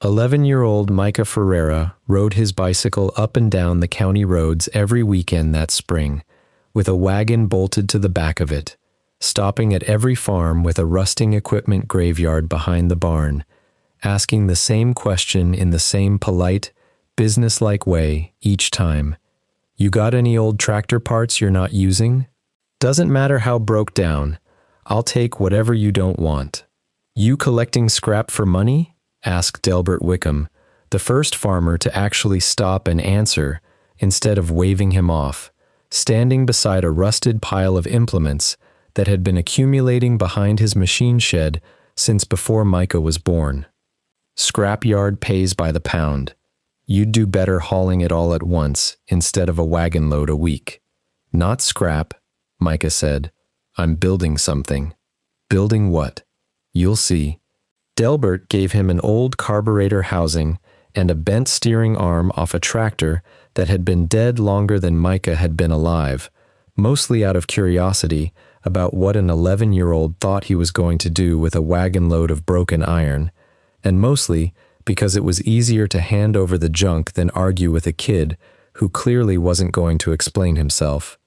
11-year-old Micah Ferreira rode his bicycle up and down the county roads every weekend that spring, with a wagon bolted to the back of it, stopping at every farm with a rusting equipment graveyard behind the barn, asking the same question in the same polite, businesslike way each time. "You got any old tractor parts you're not using? Doesn't matter how broke down, I'll take whatever you don't want." "You collecting scrap for money?" asked Delbert Wickham, the first farmer to actually stop and answer instead of waving him off, standing beside a rusted pile of implements that had been accumulating behind his machine shed since before Micah was born. "Scrap yard pays by the pound. You'd do better hauling it all at once instead of a wagon load a week." "Not scrap," Micah said. "I'm building something." "Building what?" "You'll see." Delbert gave him an old carburetor housing and a bent steering arm off a tractor that had been dead longer than Micah had been alive, mostly out of curiosity about what an 11-year-old thought he was going to do with a wagon load of broken iron, and mostly because it was easier to hand over the junk than argue with a kid who clearly wasn't going to explain himself.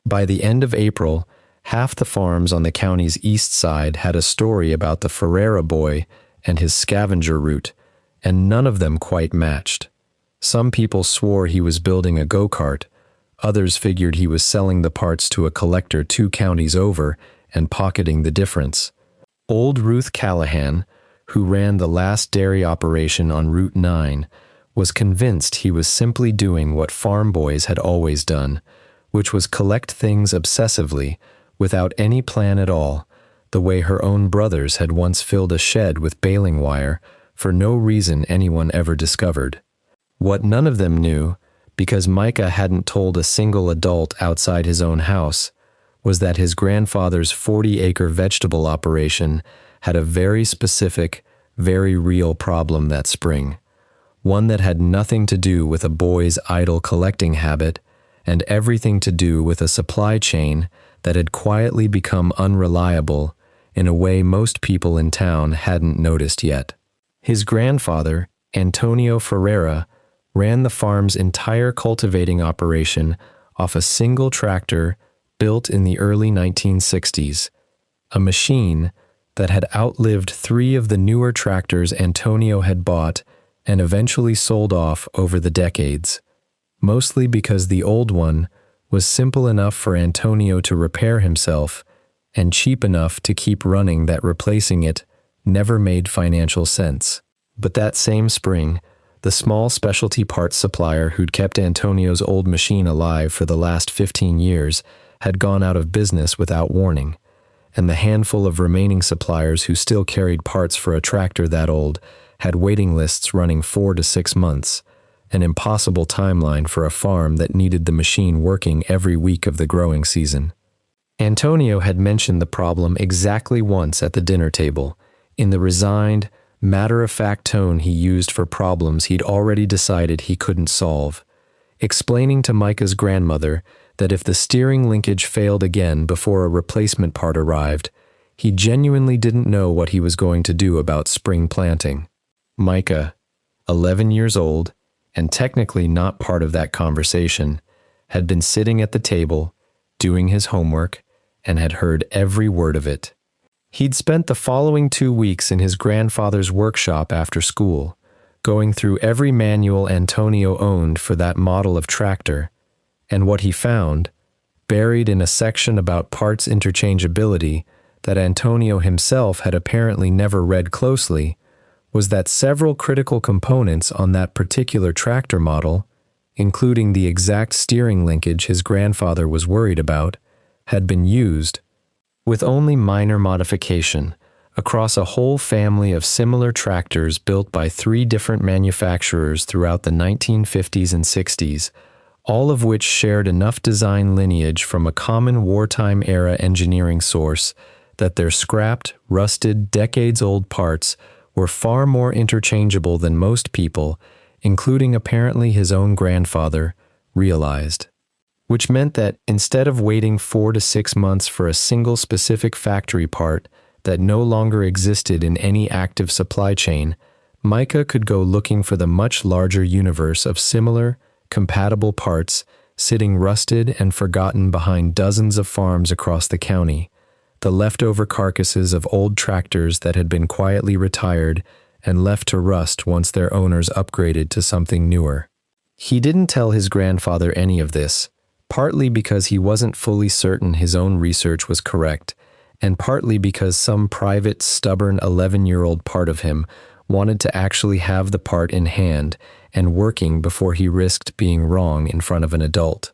By the end of April, half the farms on the county's east side had a story about the Ferreira boy and his scavenger route, and none of them quite matched. Some people swore he was building a go-kart, others figured he was selling the parts to a collector 2 counties over and pocketing the difference. Old Ruth Callahan, who ran the last dairy operation on Route 9, was convinced he was simply doing what farm boys had always done, which was collect things obsessively, without any plan at all, the way her own brothers had once filled a shed with baling wire for no reason anyone ever discovered. What none of them knew, because Micah hadn't told a single adult outside his own house, was that his grandfather's 40-acre vegetable operation had a very specific, very real problem that spring, one that had nothing to do with a boy's idle collecting habit and everything to do with a supply chain that had quietly become unreliable in a way most people in town hadn't noticed yet. His grandfather, Antonio Ferreira, ran the farm's entire cultivating operation off a single tractor built in the early 1960s, a machine that had outlived 3 of the newer tractors Antonio had bought and eventually sold off over the decades, mostly because the old one was simple enough for Antonio to repair himself and cheap enough to keep running that replacing it never made financial sense. But that same spring, the small specialty parts supplier who'd kept Antonio's old machine alive for the last 15 years had gone out of business without warning, and the handful of remaining suppliers who still carried parts for a tractor that old had waiting lists running 4 to 6 months, an impossible timeline for a farm that needed the machine working every week of the growing season. Antonio had mentioned the problem exactly once at the dinner table, in the resigned, matter-of-fact tone he used for problems he'd already decided he couldn't solve, explaining to Micah's grandmother that if the steering linkage failed again before a replacement part arrived, he genuinely didn't know what he was going to do about spring planting. Micah, 11 years old, and technically not part of that conversation, had been sitting at the table, doing his homework, and had heard every word of it. He'd spent the following 2 weeks in his grandfather's workshop after school, going through every manual Antonio owned for that model of tractor, and what he found, buried in a section about parts interchangeability that Antonio himself had apparently never read closely, was that several critical components on that particular tractor model, including the exact steering linkage his grandfather was worried about, had been used, with only minor modification, across a whole family of similar tractors built by 3 different manufacturers throughout the 1950s and 60s, all of which shared enough design lineage from a common wartime-era engineering source that their scrapped, rusted, decades-old parts were far more interchangeable than most people, including apparently his own grandfather, realized. Which meant that instead of waiting 4 to 6 months for a single specific factory part that no longer existed in any active supply chain, Micah could go looking for the much larger universe of similar, compatible parts sitting rusted and forgotten behind dozens of farms across the county, the leftover carcasses of old tractors that had been quietly retired and left to rust once their owners upgraded to something newer. He didn't tell his grandfather any of this, partly because he wasn't fully certain his own research was correct, and partly because some private, stubborn 11-year-old part of him wanted to actually have the part in hand and working before he risked being wrong in front of an adult.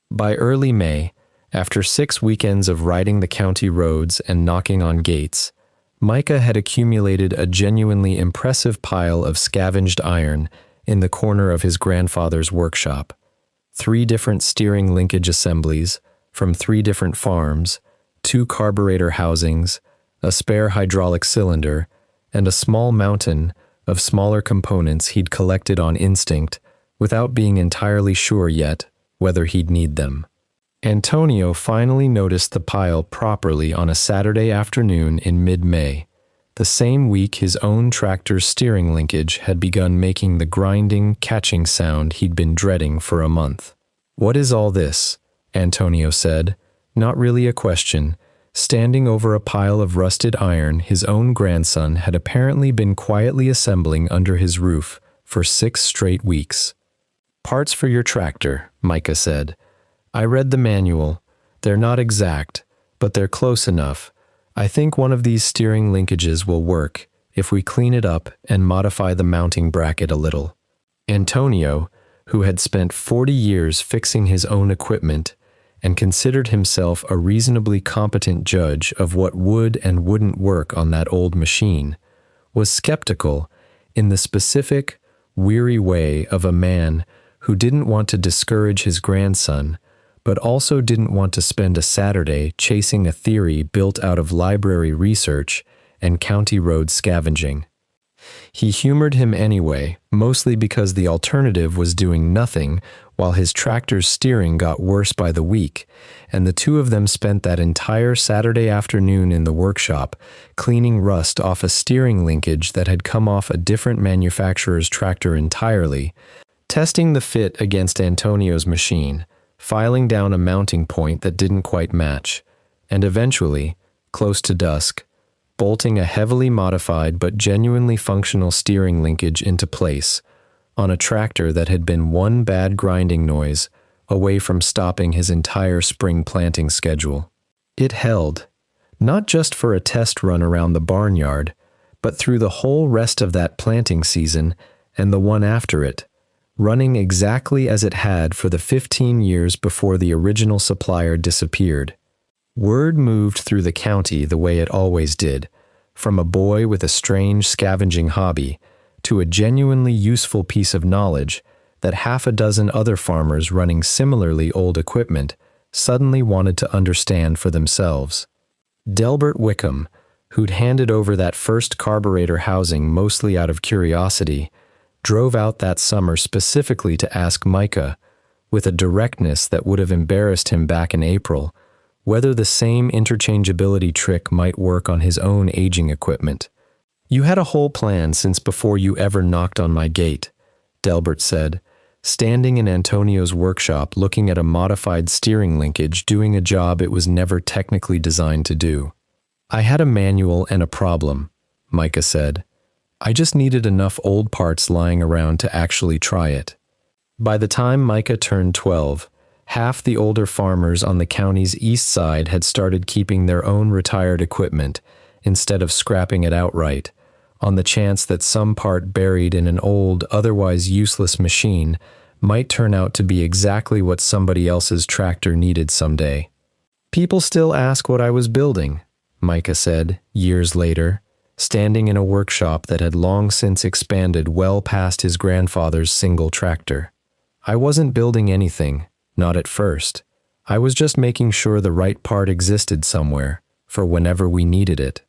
By early May, after 6 weekends of riding the county roads and knocking on gates, Micah had accumulated a genuinely impressive pile of scavenged iron in the corner of his grandfather's workshop. 3 different steering linkage assemblies from 3 different farms, 2 carburetor housings, a spare hydraulic cylinder, and a small mountain of smaller components he'd collected on instinct without being entirely sure yet whether he'd need them. Antonio finally noticed the pile properly on a Saturday afternoon in mid-May, the same week his own tractor's steering linkage had begun making the grinding, catching sound he'd been dreading for a month. "What is all this?" Antonio said, not really a question, standing over a pile of rusted iron his own grandson had apparently been quietly assembling under his roof for 6 straight weeks. "Parts for your tractor," Micah said. "I read the manual. They're not exact, but they're close enough. I think one of these steering linkages will work if we clean it up and modify the mounting bracket a little." Antonio, who had spent 40 years fixing his own equipment and considered himself a reasonably competent judge of what would and wouldn't work on that old machine, was skeptical in the specific, weary way of a man who didn't want to discourage his grandson, but also didn't want to spend a Saturday chasing a theory built out of library research and county road scavenging. He humored him anyway, mostly because the alternative was doing nothing while his tractor's steering got worse by the week, and the two of them spent that entire Saturday afternoon in the workshop cleaning rust off a steering linkage that had come off a different manufacturer's tractor entirely, testing the fit against Antonio's machine, filing down a mounting point that didn't quite match, and eventually, close to dusk, bolting a heavily modified but genuinely functional steering linkage into place on a tractor that had been one bad grinding noise away from stopping his entire spring planting schedule. It held, not just for a test run around the barnyard, but through the whole rest of that planting season and the one after it, running exactly as it had for the 15 years before the original supplier disappeared. Word moved through the county the way it always did, from a boy with a strange scavenging hobby to a genuinely useful piece of knowledge that 6 other farmers running similarly old equipment suddenly wanted to understand for themselves. Delbert Wickham, who'd handed over that first carburetor housing mostly out of curiosity, drove out that summer specifically to ask Micah, with a directness that would have embarrassed him back in April, whether the same interchangeability trick might work on his own aging equipment. "You had a whole plan since before you ever knocked on my gate," Delbert said, standing in Antonio's workshop looking at a modified steering linkage doing a job it was never technically designed to do. "I had a manual and a problem," Micah said. "I just needed enough old parts lying around to actually try it." By the time Micah turned 12, half the older farmers on the county's east side had started keeping their own retired equipment instead of scrapping it outright, on the chance that some part buried in an old, otherwise useless machine might turn out to be exactly what somebody else's tractor needed someday. "People still ask what I was building," Micah said, years later, standing in a workshop that had long since expanded well past his grandfather's single tractor. "I wasn't building anything, not at first. I was just making sure the right part existed somewhere, for whenever we needed it."